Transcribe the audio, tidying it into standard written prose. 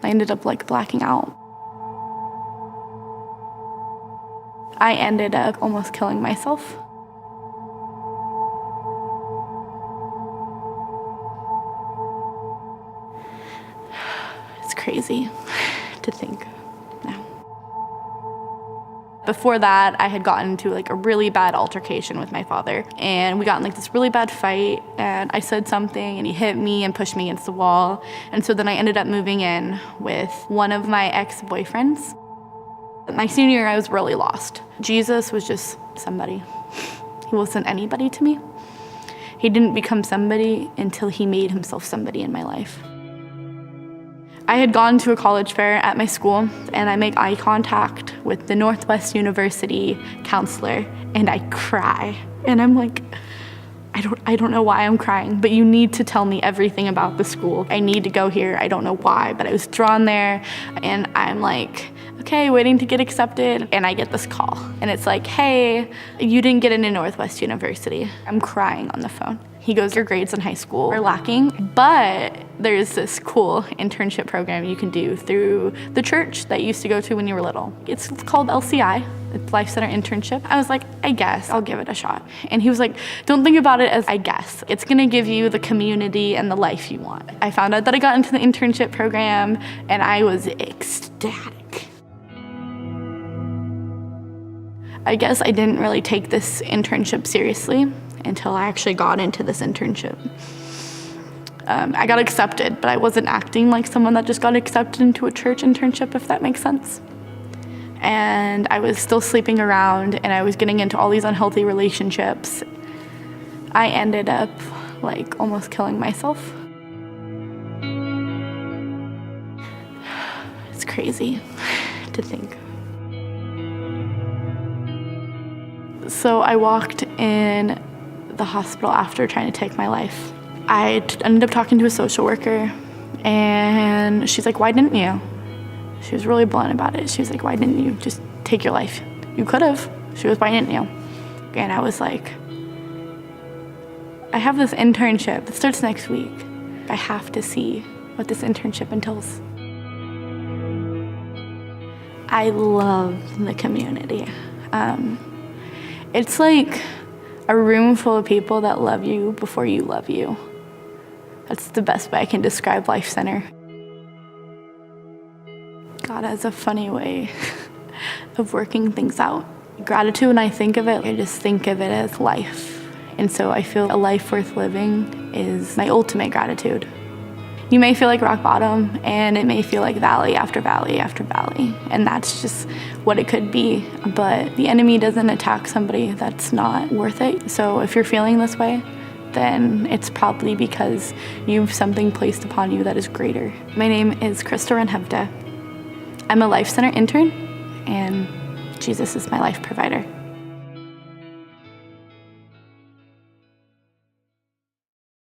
I ended up blacking out. I ended up almost killing myself. It's crazy to think now. Before that, I had gotten into a really bad altercation with my father, and we got in this really bad fight, and I said something and he hit me and pushed me against the wall. And so then I ended up moving in with one of my ex-boyfriends. My senior year, I was really lost. Jesus was just somebody. He wasn't anybody to me. He didn't become somebody until he made himself somebody in my life. I had gone to a college fair at my school, and I make eye contact with the Northwest University counselor, and I cry. And I'm like, I don't know why I'm crying, but you need to tell me everything about the school. I need to go here. I don't know why, but I was drawn there, and I'm like, okay, waiting to get accepted, and I get this call. And it's like, hey, you didn't get into Northwest University. I'm crying on the phone. He goes, your grades in high school are lacking, but there's this cool internship program you can do through the church that you used to go to when you were little. It's called LCI, it's Life Center Internship. I was like, I guess I'll give it a shot. And he was like, don't think about it as I guess. It's gonna give you the community and the life you want. I found out that I got into the internship program, and I was ecstatic. I guess I didn't really take this internship seriously until I actually got into this internship. I got accepted, but I wasn't acting like someone that just got accepted into a church internship, if that makes sense. And I was still sleeping around, and I was getting into all these unhealthy relationships. I ended up almost killing myself. It's crazy to think. So I walked in the hospital after trying to take my life. I ended up talking to a social worker, and she's like, why didn't you? She was really blunt about it. She was like, why didn't you just take your life? You could have. She was, why didn't you? And I was like, I have this internship that starts next week. I have to see what this internship entails. I love the community. It's like a room full of people that love you before you love you. That's the best way I can describe Life Center. God has a funny way of working things out. Gratitude, when I think of it, I just think of it as life. And so I feel a life worth living is my ultimate gratitude. You may feel like rock bottom, and it may feel like valley after valley after valley, and that's just what it could be. But the enemy doesn't attack somebody that's not worth it. So if you're feeling this way, then it's probably because you have something placed upon you that is greater. My name is Krystal. I'm a Life Center intern, and Jesus is my life provider.